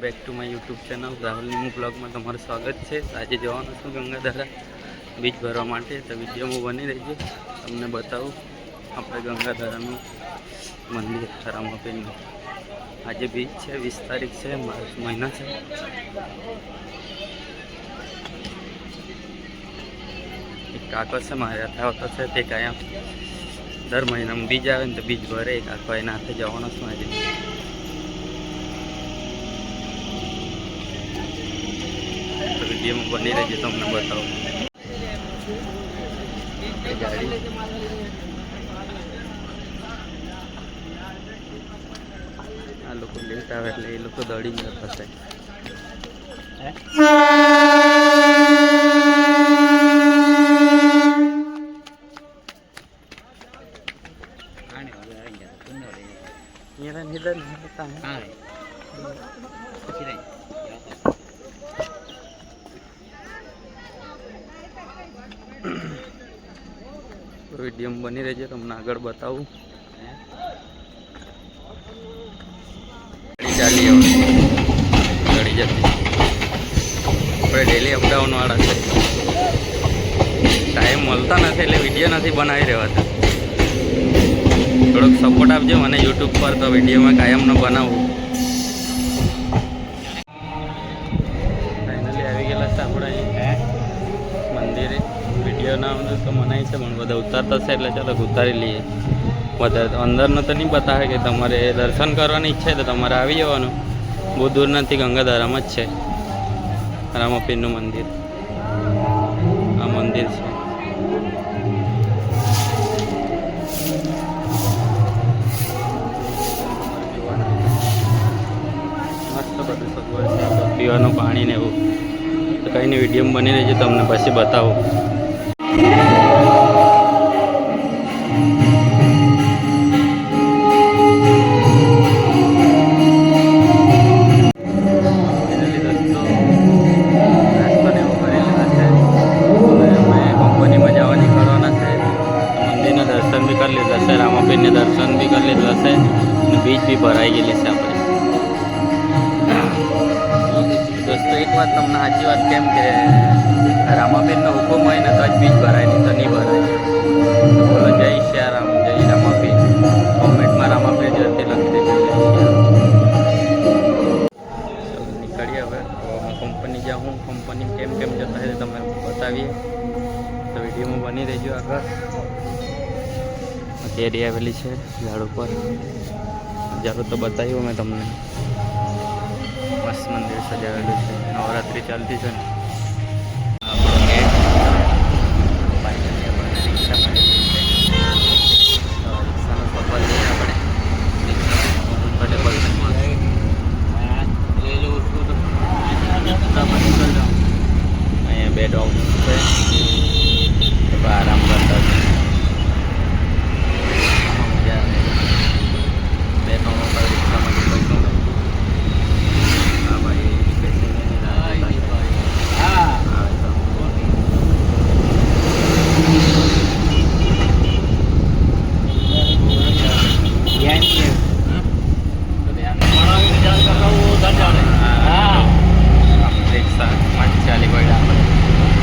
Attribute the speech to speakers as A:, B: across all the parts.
A: Back to my YouTube channel Rahul Nimu બ્લોગમાં તમારું સ્વાગત છે। આજે જવાનું છું ગંગાધારા બીચ ભરવા માટે, તો વિડીયોમાં બની રહેજો। તમને બતાવું આપણે ગંગાધારાનું મંદિર રામાપીરનું। આજે બીચ છે, 20 તારીખ છે, માર્ચ મહિના છે। એક કાકો છે મારે આવતો છે, તે કાયમ દર મહિનામાં બીજ આવે ને તો બીજ ભરે। કાકો એના હાથે જવાનો છું આજે। વિડીયોમાં બની રહેજો, તમને બતાવું ગાડી। આ લોકો લેટ આવે એટલે એ લોકો દોડી જ થશે। વિડીયોમાં બની રહેજો, તમને આગળ બતાવું। ચાલી ગાડી જતી, આપણે ડેલી અપડાઉન વાળા છે। ટાઈમ મળતા નથી એટલે વિડીયો નથી બનાવી રહેવાતા। થોડોક સપોર્ટ આપજો મને યુટ્યુબ પર, તો વિડીયોમાં કાયમનો બનાવું। ફાઇનલી આવી ગયેલા છે આપણે મંદિરે। વિડીયો ના આવતું તો મનાય છે, પણ બધા ઉતારતા છે એટલે ચાલો ઉતારી લઈએ। વધારે અંદરનું તો નહીં બતાવે કે તમારે દર્શન કરવાની ઈચ્છા તો તમારે આવી જવાનું। બહુ દૂર નથી, ગંગાધારામાં જ છે રામાપીરનું મંદિર। આ મંદિર છે। મસ્ત બધું સગવડ છે, પીવાનું પાણી ને એવું। તો કંઈ નહીં, વિડીયોમાં બની રહેજો, તમને પછી બતાવું। દર્શન બી કરી લીધા છે, રામાપીરને દર્શન બી કરી લીધા છે, અને બીચ બી ભરાઈ ગયેલી છે આપણે। દોસ્તો એક વાત તમને સાચી વાત કેમ કે રામાપીરનો હુકમ હોય ને તો જ બીચ ભરાય, નહીં તો નહીં ભરાય। બોલો જય શ્યારામ, જય રામાપીર। કોમેન્ટમાં રામાપીર જયંતિ લખી દેજો, જય શ્યારામ। નીકળીએ હવે। હું કંપની જાઉં, કંપની કેમ કેમ જતા હોય તમે બતાવીએ, તો વિડીયોમાં બની રહેજો આગળ। કેરી આવેલી છે ઝાડ ઉપર, નજારો તો બતાવ્યો મેં તમને। મસ્ત મંદિર સજાવેલું છે, નવરાત્રિ ચાલતી છે ને। આપણો ગેટ ફાઇનલી આપણે રિક્ષા મળી ગઈ છે, રિક્ષાનો સફર લઈએ આપણે। અહીંયા બે ડોગ છે, આરામ કરતા છે।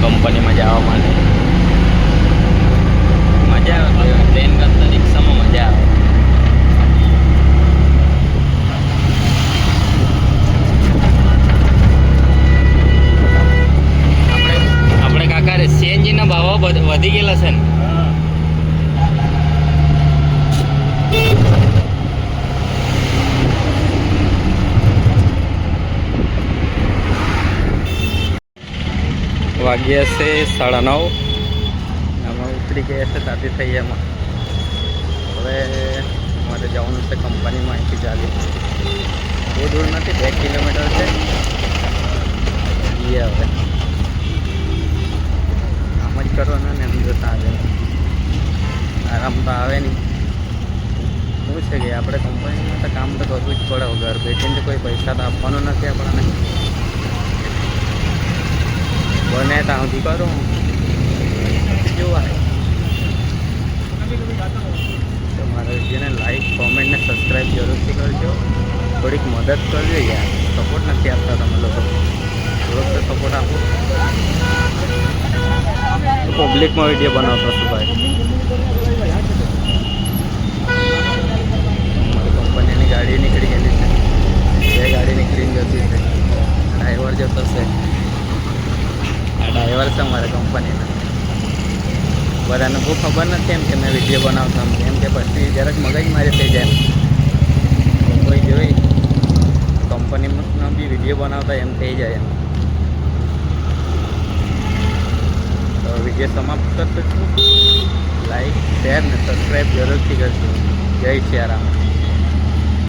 A: કંપનીમાં જવા માટે મજા આવે, ટ્રેન કરતાં રિક્ષામાં મજા આવે। આપણે કાકા સીએનજીના ભાવો વધી ગયેલા છે ને। વાગ્યા છે 9:30, આમાં ઉતરી ગયા છે તાતી થઈ એમાં। હવે મારે જવાનું છે કંપનીમાં, અહીંથી ચાલી બહુ દૂર નથી, 2 કિલોમીટર છે। જઈએ હવે, આમ જ કરવાના ને, એમ જોતા આવે આરામ તો આવે નહીં। શું છે કે આપણે કંપનીમાં તો કામ તો કરવું જ પડે, ઘર બેઠીને તો કોઈ પૈસા તો આપવાનો નથી આપણને। બને ત્યાં સુધી કરું જોવા। તમારા વિડીયોને લાઈક, કોમેન્ટ ને સબસ્ક્રાઈબ જરૂરથી કરજો। થોડીક મદદ કરજો યાર, સપોર્ટ નથી આપતા તમે લોકો, થોડોક તો સપોર્ટ આપો. પબ્લિકમાં વિડીયો બનાવતો છું ભાઈ. મારી કંપનીની ગાડી નીકળી ગયેલી છે, બે ગાડી નીકળીને જતી છે. ડ્રાઈવર જતો છે, આ ડ્રાઈવર છે મારા કંપનીના. બધાને બહુ ખબર નથી એમ કે મેં વિડીયો બનાવતો એમ કે પછી જરાક મગજ મારી થઈ જાય એમ, કોઈ જોઈ કંપનીનો બી વિડીયો બનાવતા એમ થઈ જાય એમ. તો વિડીયો સમાપ્ત કરતો છું. લાઈક શેર ને સબસ્ક્રાઈબ જરૂરથી કરજો. જય શ્રી રામ.